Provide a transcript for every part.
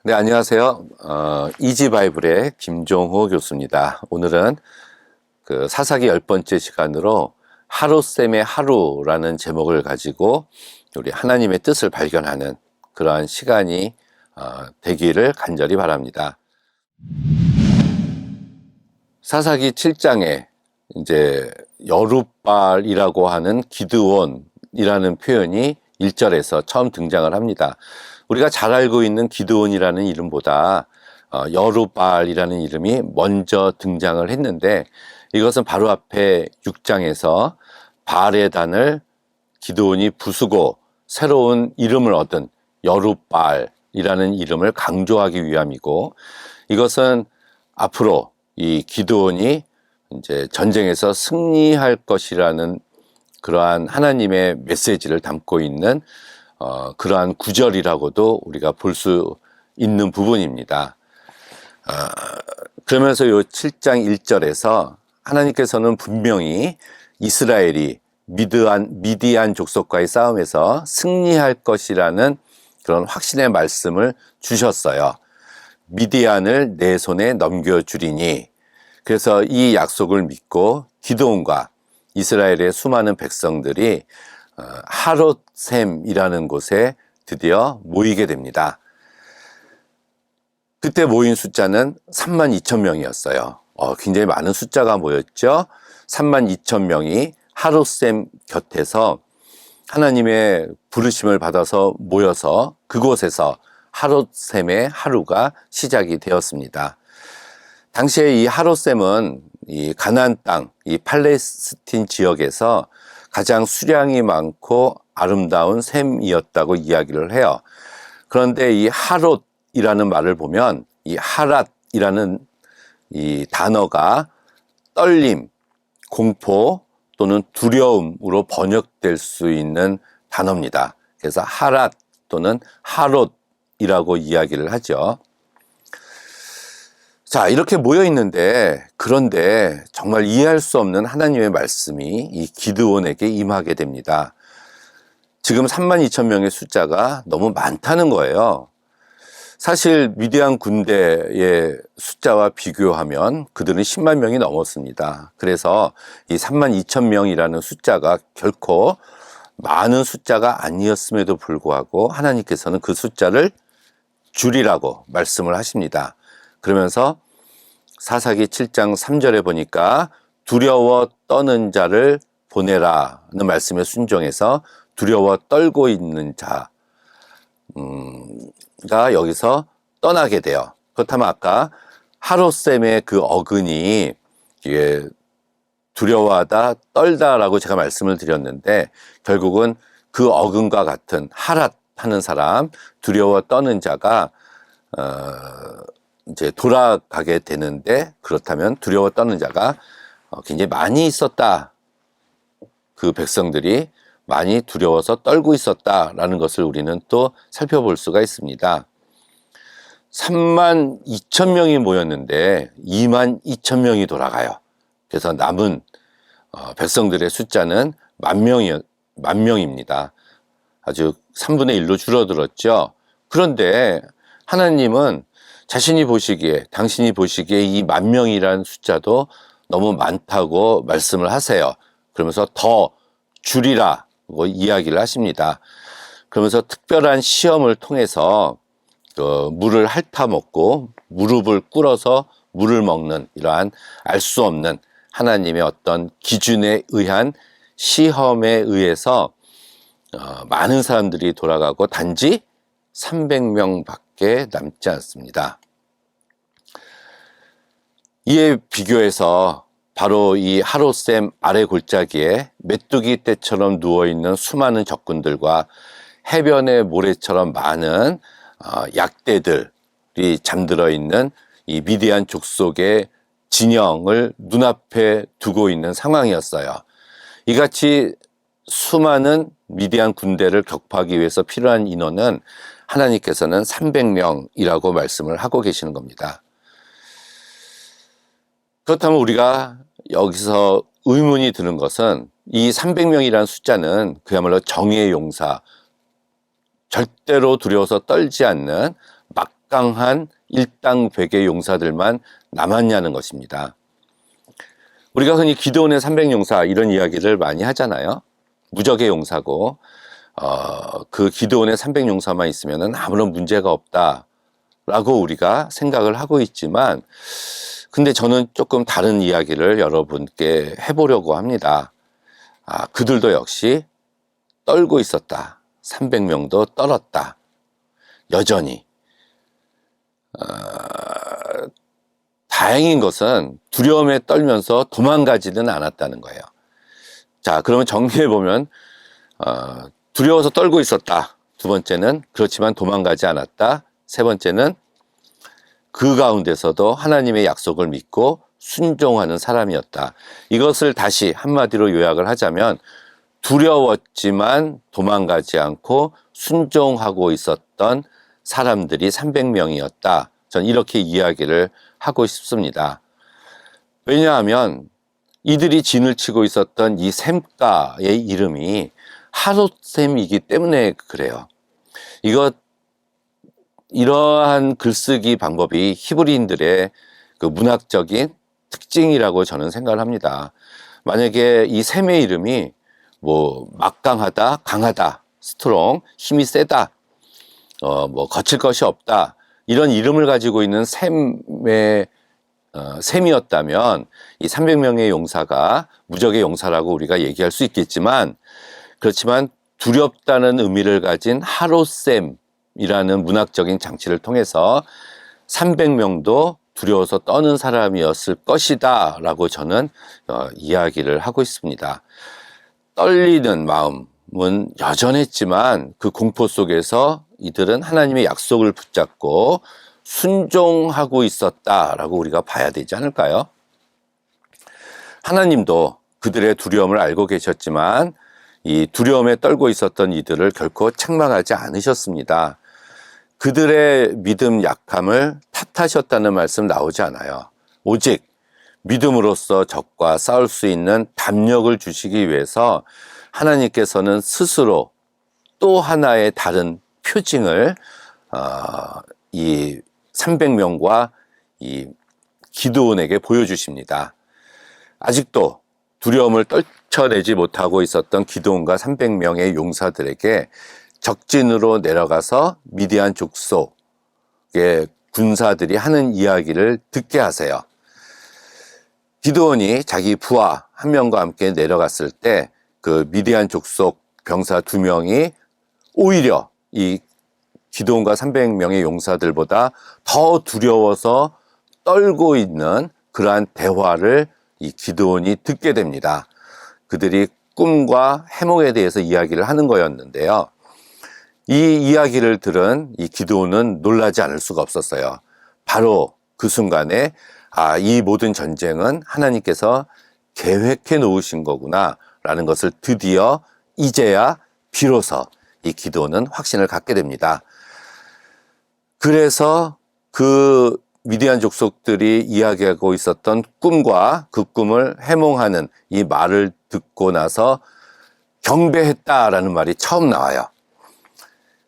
네, 안녕하세요. 이지바이블의 김종호 교수입니다. 오늘은 그 사사기 10번째 시간으로 하루쌤의 하루라는 제목을 가지고 우리 하나님의 뜻을 발견하는 그러한 시간이 되기를 간절히 바랍니다. 사사기 7장에 이제 여룻발이라고 하는 기드온이라는 표현이 1절에서 처음 등장을 합니다. 우리가 잘 알고 있는 기드온이라는 이름보다 여룻발이라는 이름이 먼저 등장을 했는데, 이것은 바로 앞에 6장에서 바알의 단을 기드온이 부수고 새로운 이름을 얻은 여룻발이라는 이름을 강조하기 위함이고, 이것은 앞으로 이 기드온이 이제 전쟁에서 승리할 것이라는 그러한 하나님의 메시지를 담고 있는 그러한 구절이라고도 우리가 볼 수 있는 부분입니다. 그러면서 요 7장 1절에서 하나님께서는 분명히 이스라엘이 미디안 족속과의 싸움에서 승리할 것이라는 그런 확신의 말씀을 주셨어요. 미디안을 내 손에 넘겨주리니. 그래서 이 약속을 믿고 기드온과 이스라엘의 수많은 백성들이 하롯셈이라는 곳에 드디어 모이게 됩니다. 그때 모인 숫자는 32,000명이었어요. 굉장히 많은 숫자가 모였죠. 32,000명이 하롯셈 곁에서 하나님의 부르심을 받아서 모여서 그곳에서 하롯셈의 하루가 시작이 되었습니다. 당시에 이 하롯셈은 이 가나안 땅, 이 팔레스틴 지역에서 가장 수량이 많고 아름다운 셈이었다고 이야기를 해요. 그런데 이 하롯이라는 말을 보면 이 하랏이라는 이 단어가 떨림, 공포 또는 두려움으로 번역될 수 있는 단어입니다. 그래서 하랏 또는 하롯이라고 이야기를 하죠. 자, 이렇게 모여 있는데, 그런데 정말 이해할 수 없는 하나님의 말씀이 이 기드온에게 임하게 됩니다. 지금 32,000명의 숫자가 너무 많다는 거예요. 사실 미디안 군대의 숫자와 비교하면 그들은 10만 명이 넘었습니다. 그래서 이 32,000명이라는 숫자가 결코 많은 숫자가 아니었음에도 불구하고 하나님께서는 그 숫자를 줄이라고 말씀을 하십니다. 그러면서 사사기 7장 3절에 보니까 두려워 떠는 자를 보내라는 말씀에 순종해서 두려워 떨고 있는 자가 여기서 떠나게 돼요. 그렇다면 아까 하롯셈의 그 어근이 이게 두려워하다, 떨다라고 제가 말씀을 드렸는데, 결국은 그 어근과 같은 하랏 하는 사람, 두려워 떠는 자가 이제 돌아가게 되는데, 그렇다면 두려워 떠는 자가 굉장히 많이 있었다. 그 백성들이 많이 두려워서 떨고 있었다라는 것을 우리는 또 살펴볼 수가 있습니다. 32,000명이 모였는데 22,000명이 돌아가요. 그래서 남은 백성들의 숫자는 10,000명입니다. 아주 3분의 1로 줄어들었죠. 그런데 하나님은 자신이 보시기에, 당신이 보시기에 이 10,000명이라는 숫자도 너무 많다고 말씀을 하세요. 그러면서 더 줄이라고 이야기를 하십니다. 그러면서 특별한 시험을 통해서 물을 핥아 먹고 무릎을 꿇어서 물을 먹는 이러한 알 수 없는 하나님의 어떤 기준에 의한 시험에 의해서 많은 사람들이 돌아가고 단지 300명밖에 남지 않습니다. 이에 비교해서 바로 이 하롯셈 아래 골짜기에 메뚜기 떼처럼 누워있는 수많은 적군들과 해변의 모래처럼 많은 약대들이 잠들어 있는 이 미디안 족속의 진영을 눈앞에 두고 있는 상황이었어요. 이같이 수많은 미디안 군대를 격파하기 위해서 필요한 인원은 하나님께서는 300명이라고 말씀을 하고 계시는 겁니다. 그렇다면 우리가 여기서 의문이 드는 것은 이 300명이라는 숫자는 그야말로 정의의 용사, 절대로 두려워서 떨지 않는 막강한 일당백의 용사들만 남았냐는 것입니다. 우리가 흔히 기드온의 300용사 이런 이야기를 많이 하잖아요. 무적의 용사고 그 기드온의 300용사만 있으면 아무런 문제가 없다라고 우리가 생각을 하고 있지만, 근데 저는 조금 다른 이야기를 여러분께 해보려고 합니다. 그들도 역시 떨고 있었다. 300명도 떨었다. 여전히. 다행인 것은 두려움에 떨면서 도망가지는 않았다는 거예요. 자, 그러면 정리해보면 두려워서 떨고 있었다. 두 번째는 그렇지만 도망가지 않았다. 세 번째는 그 가운데서도 하나님의 약속을 믿고 순종하는 사람이었다. 이것을 다시 한마디로 요약을 하자면 두려웠지만 도망가지 않고 순종하고 있었던 사람들이 300명이었다. 전 이렇게 이야기를 하고 싶습니다. 왜냐하면 이들이 진을 치고 있었던 이 샘가의 이름이 하롯샘이기 때문에 그래요. 이러한 글쓰기 방법이 히브리인들의 그 문학적인 특징이라고 저는 생각을 합니다. 만약에 이 샘의 이름이 뭐 막강하다, 강하다, 스트롱, 힘이 세다, 뭐 거칠 것이 없다, 이런 이름을 가지고 있는 샘이었다면 이 300명의 용사가 무적의 용사라고 우리가 얘기할 수 있겠지만, 그렇지만 두렵다는 의미를 가진 하롯샘이라는 문학적인 장치를 통해서 300명도 두려워서 떠는 사람이었을 것이다 라고 저는 이야기를 하고 있습니다. 떨리는 마음은 여전했지만 그 공포 속에서 이들은 하나님의 약속을 붙잡고 순종하고 있었다라고 우리가 봐야 되지 않을까요? 하나님도 그들의 두려움을 알고 계셨지만 이 두려움에 떨고 있었던 이들을 결코 책망하지 않으셨습니다. 그들의 믿음 약함을 탓하셨다는 말씀 나오지 않아요. 오직 믿음으로써 적과 싸울 수 있는 담력을 주시기 위해서 하나님께서는 스스로 또 하나의 다른 표징을 이 300명과 이 기드온에게 보여주십니다. 아직도 두려움을 떨쳐내지 못하고 있었던 기드온과 300명의 용사들에게 적진으로 내려가서 미디안 족속의 군사들이 하는 이야기를 듣게 하세요. 기드온이 자기 부하 한 명과 함께 내려갔을 때 그 미디안 족속 병사 2명이 오히려 이 기드온과 300명의 용사들보다 더 두려워서 떨고 있는 그러한 대화를 이 기드온이 듣게 됩니다. 그들이 꿈과 해몽에 대해서 이야기를 하는 거였는데요. 이 이야기를 들은 이 기드온은 놀라지 않을 수가 없었어요. 바로 그 순간에 이 모든 전쟁은 하나님께서 계획해 놓으신 거구나 라는 것을 드디어 이제야 비로소 이 기드온은 확신을 갖게 됩니다. 그래서 그 미디안 족속들이 이야기하고 있었던 꿈과 그 꿈을 해몽하는 이 말을 듣고 나서 경배했다라는 말이 처음 나와요.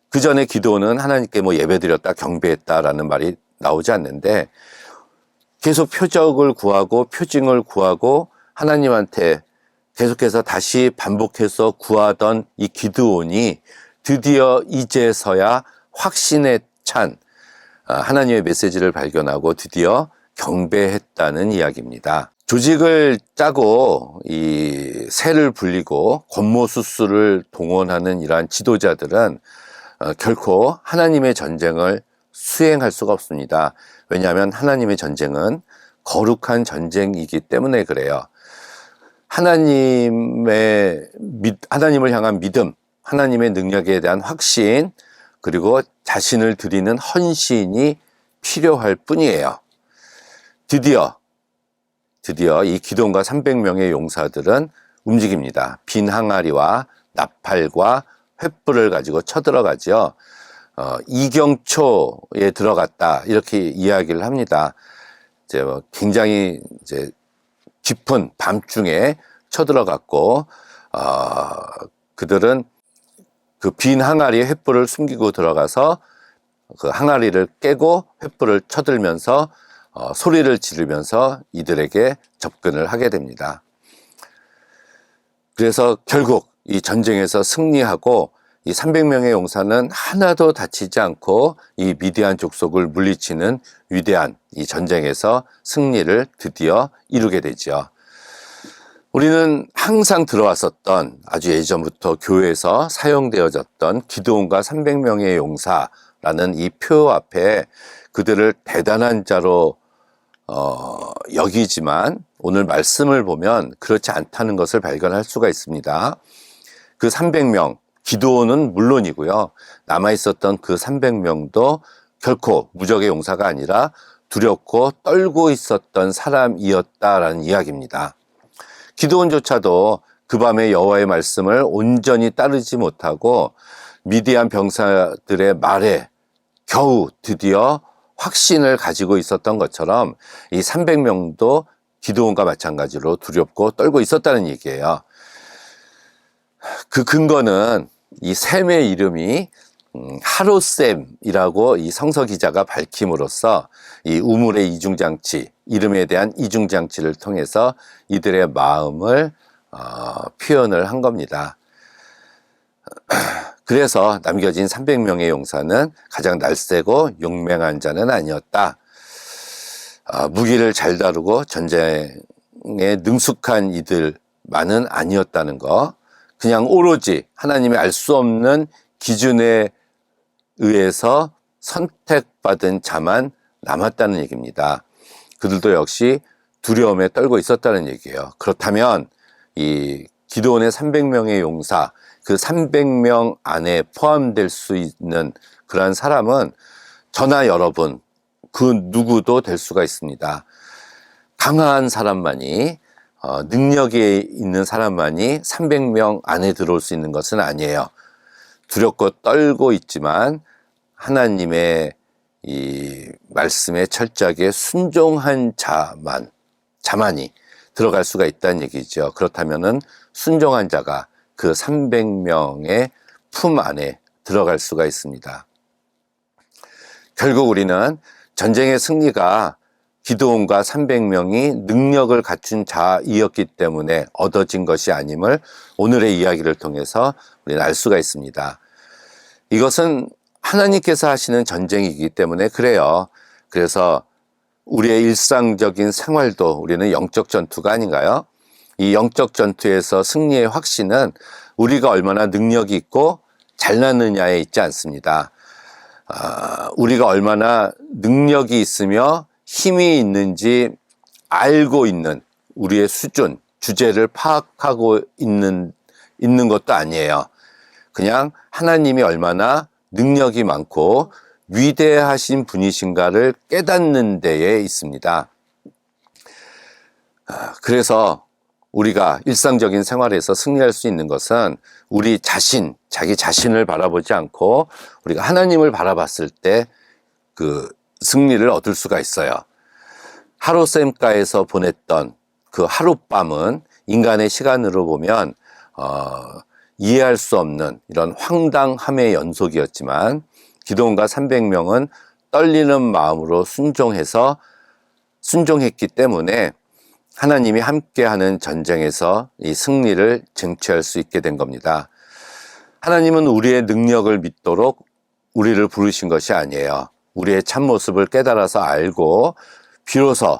그 전에 기드온은 하나님께 예배드렸다, 경배했다라는 말이 나오지 않는데 계속 표적을 구하고 표징을 구하고 하나님한테 계속해서 다시 반복해서 구하던 이 기드온이 드디어 이제서야 확신에 찬 하나님의 메시지를 발견하고 드디어 경배했다는 이야기입니다. 조직을 짜고 이 새를 불리고 권모수술을 동원하는 이러한 지도자들은 결코 하나님의 전쟁을 수행할 수가 없습니다. 왜냐하면 하나님의 전쟁은 거룩한 전쟁이기 때문에 그래요. 하나님을 향한 믿음, 하나님의 능력에 대한 확신, 그리고 자신을 드리는 헌신이 필요할 뿐이에요. 드디어 이 기드온과 300명의 용사들은 움직입니다. 빈 항아리와 나팔과 횃불을 가지고 쳐들어가죠. 이경초에 들어갔다 이렇게 이야기를 합니다. 굉장히 깊은 밤중에 쳐들어갔고 그들은 그 빈 항아리에 횃불을 숨기고 들어가서 그 항아리를 깨고 횃불을 쳐들면서 소리를 지르면서 이들에게 접근을 하게 됩니다. 그래서 결국 이 전쟁에서 승리하고 이 300명의 용사는 하나도 다치지 않고 이 미디안 족속을 물리치는 위대한 이 전쟁에서 승리를 드디어 이루게 되죠. 우리는 항상 들어왔었던 아주 예전부터 교회에서 사용되어졌던 기드온과 300명의 용사라는 이 표 앞에 그들을 대단한 자로 여기지만 오늘 말씀을 보면 그렇지 않다는 것을 발견할 수가 있습니다. 그 300명, 기드온은 물론이고요. 남아있었던 그 300명도 결코 무적의 용사가 아니라 두렵고 떨고 있었던 사람이었다라는 이야기입니다. 기드온조차도 그 밤에 여호와의 말씀을 온전히 따르지 못하고 미디안 병사들의 말에 겨우 드디어 확신을 가지고 있었던 것처럼 이 300명도 기드온과 마찬가지로 두렵고 떨고 있었다는 얘기예요. 그 근거는 이 셈의 이름이 하롯셈이라고 이 성서 기자가 밝힘으로써 이 우물의 이중장치, 이름에 대한 이중장치를 통해서 이들의 마음을 표현을 한 겁니다. 그래서 남겨진 300명의 용사는 가장 날쌔고 용맹한 자는 아니었다. 무기를 잘 다루고 전쟁에 능숙한 이들만은 아니었다는 거. 그냥 오로지 하나님의 알 수 없는 기준에 의해서 선택받은 자만 남았다는 얘기입니다. 그들도 역시 두려움에 떨고 있었다는 얘기예요. 그렇다면 이 기드온의 300명의 용사, 그 300명 안에 포함될 수 있는 그러한 사람은 저나 여러분 그 누구도 될 수가 있습니다. 강한 사람만이 능력이 있는 사람만이 300명 안에 들어올 수 있는 것은 아니에요. 두렵고 떨고 있지만 하나님의 이 말씀에 철저하게 순종한 자만이 들어갈 수가 있다는 얘기죠. 그렇다면은 순종한 자가 그 300명의 품 안에 들어갈 수가 있습니다. 결국 우리는 전쟁의 승리가 기드온과 300명이 능력을 갖춘 자이었기 때문에 얻어진 것이 아님을 오늘의 이야기를 통해서 우리는 알 수가 있습니다. 이것은 하나님께서 하시는 전쟁이기 때문에 그래요. 그래서 우리의 일상적인 생활도 우리는 영적 전투가 아닌가요? 이 영적 전투에서 승리의 확신은 우리가 얼마나 능력이 있고 잘났느냐에 있지 않습니다. 우리가 얼마나 능력이 있으며 힘이 있는지 알고 있는 우리의 수준, 주제를 파악하고 있는 것도 아니에요. 그냥 하나님이 얼마나 능력이 많고 위대하신 분이신가를 깨닫는 데에 있습니다. 그래서 우리가 일상적인 생활에서 승리할 수 있는 것은 우리 자신, 자기 자신을 바라보지 않고 우리가 하나님을 바라봤을 때 그 승리를 얻을 수가 있어요. 하룻샘가에서 보냈던 그 하룻밤은 인간의 시간으로 보면 이해할 수 없는 이런 황당함의 연속이었지만 기드온과 300명은 떨리는 마음으로 순종했기 때문에 하나님이 함께하는 전쟁에서 이 승리를 쟁취할 수 있게 된 겁니다. 하나님은 우리의 능력을 믿도록 우리를 부르신 것이 아니에요. 우리의 참모습을 깨달아서 알고 비로소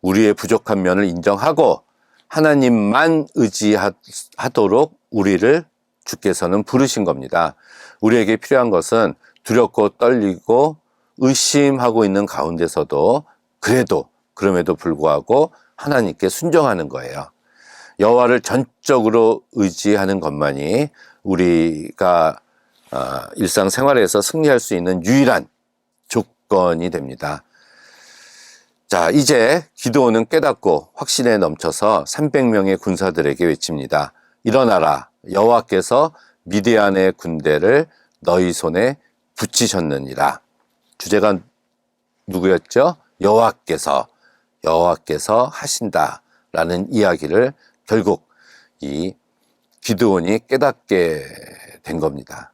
우리의 부족한 면을 인정하고 하나님만 의지하도록 우리를 주께서는 부르신 겁니다. 우리에게 필요한 것은 두렵고 떨리고 의심하고 있는 가운데서도 그럼에도 불구하고 하나님께 순종하는 거예요. 여호와를 전적으로 의지하는 것만이 우리가 일상생활에서 승리할 수 있는 유일한 조건이 됩니다. 자, 이제 기드온은 깨닫고 확신에 넘쳐서 300명의 군사들에게 외칩니다. 일어나라, 여호와께서 미디안의 군대를 너희 손에 붙이셨느니라. 주제가 누구였죠? 여호와께서 하신다라는 이야기를 결국 이 기드온이 깨닫게 된 겁니다.